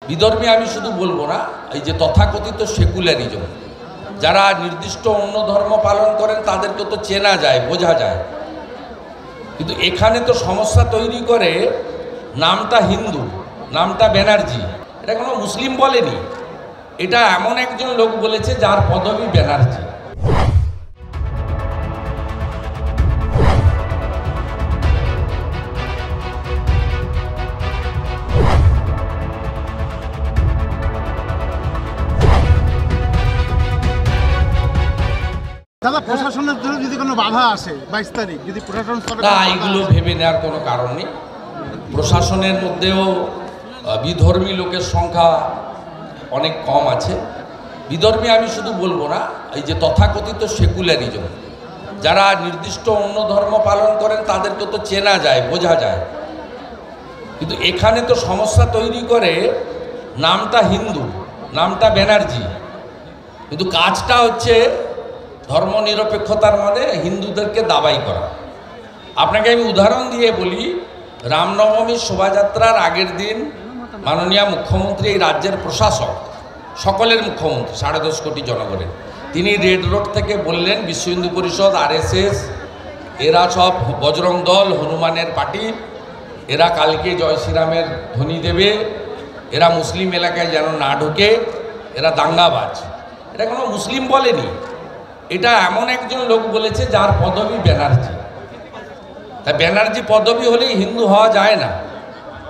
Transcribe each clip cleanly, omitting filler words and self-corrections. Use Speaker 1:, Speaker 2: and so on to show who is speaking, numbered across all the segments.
Speaker 1: বিধর্মী আমি শুধু বলবো না, এই যে তথাকথিত সেকুলারিজম, যারা নির্দিষ্ট অন্য ধর্ম পালন করেন তাদেরকে তো চেনা যায়, বোঝা যায়, কিন্তু এখানে তো সমস্যা তৈরি করে নামটা হিন্দু, নামটা ব্যানার্জি। এটা কোনো মুসলিম বলেনি, এটা এমন একজন লোক বলেছে যার পদবি ব্যানার্জি।
Speaker 2: দাদা, প্রশাসনের জন্য যদি কোনো বাধা আসে 22 তারিখ, যদি প্রশাসন
Speaker 1: না, এগুলো ভেবে নেওয়ার কোনো কারণ নেই। প্রশাসনের মধ্যেও বিধর্মী লোকের সংখ্যা অনেক কম আছে। বিধর্মী আমি শুধু বলবো না, এই যে তথাকথিত সেকুলারিজম, যারা নির্দিষ্ট অন্য ধর্ম পালন করেন তাদেরকে তো চেনা যায়, বোঝা যায়, কিন্তু এখানে তো সমস্যা তৈরি করে নামটা হিন্দু, নামটা ব্যানার্জি, কিন্তু কাজটা হচ্ছে ধর্মনিরপেক্ষতার মানে হিন্দুদেরকে দাবাই করা। আপনাকে আমি উদাহরণ দিয়ে বলি, রামনবমীর শোভাযাত্রার আগের দিন মাননীয় মুখ্যমন্ত্রী, এই রাজ্যের প্রশাসক, সকলের মুখ্যমন্ত্রী, 10.5 কোটি জনগণের, তিনি রেড রোড থেকে বললেন বিশ্ব হিন্দু পরিষদ, RSS, এরা সব বজরং দল, হনুমানের পার্টি, এরা কালকে জয় শ্রীরামের ধ্বনি দেবে, এরা মুসলিম এলাকায় যেন না ঢোকে, এরা দাঙ্গাবাজ। এটা কোনো মুসলিম বলেনি, এটা এমন একজন লোক বলেছে যার পদবি ব্যানার্জি। তা ব্যানার্জি পদবি হলেই হিন্দু হওয়া যায় না।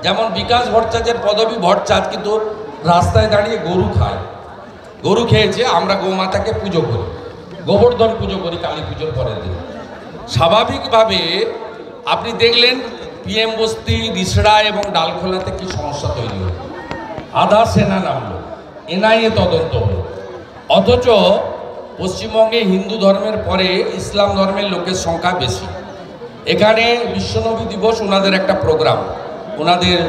Speaker 1: যেমন বিকাশ ভট্টাচার্যের পদবি ভট্টাচার্য, কিন্তু রাস্তায় দাঁড়িয়ে গরু খায়, গরু খেয়েছে, আমরা গোমাতাকে পুজো করি, গোবর্ধন পুজো করি কালী পুজোর পরের দিন। স্বাভাবিকভাবে আপনি দেখলেন PM বস্তি, রিসড়া এবং ডালখোলাতে কি সমস্যা তৈরি হলো, আধা সেনা নামলো, NIA তদন্ত হলো, অথচ পশ্চিমবঙ্গে হিন্দু ধর্মের পরে ইসলাম ধর্মের লোকের সংখ্যা বেশি। এখানে বিশ্বনবী দিবস ওনাদের একটা প্রোগ্রাম, ওনাদের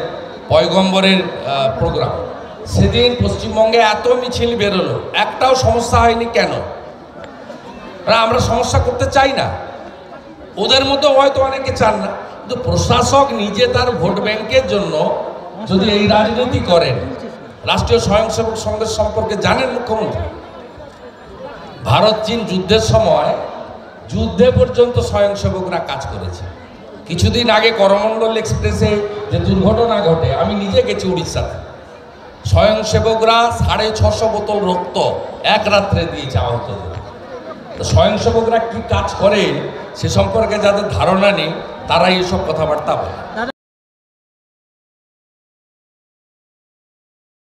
Speaker 1: পয়গম্বরের প্রোগ্রাম, সেদিন পশ্চিমবঙ্গে এত মিছিল বেরোলো, একটাও সমস্যা হয়নি। কেন? আমরা সমস্যা করতে চাই না, ওদের মধ্যে হয়তো অনেকে চান না, কিন্তু প্রশাসক নিজে তার ভোট ব্যাংকের জন্য যদি এই রাজনীতি করেন। রাষ্ট্রীয় স্বয়ংসেবক সংঘের সম্পর্কে জানেন মুখ্যমন্ত্রী? ভারত চীন যুদ্ধের সময় যুদ্ধে পর্যন্ত স্বয়ংসেবকরা কাজ করেছে। কিছুদিন আগে করমণ্ডল এক্সপ্রেসে যে দুর্ঘটনা ঘটে, আমি নিজে গেছি উড়িষ্যাতে, স্বয়ংসেবকরা 650 বোতল রক্ত এক রাত্রে দিয়েছে আহতদের। তো স্বয়ংসেবকরা কি কাজ করে সে সম্পর্কে যাদের ধারণা নেই, তারা এইসব কথাবার্তা বলে।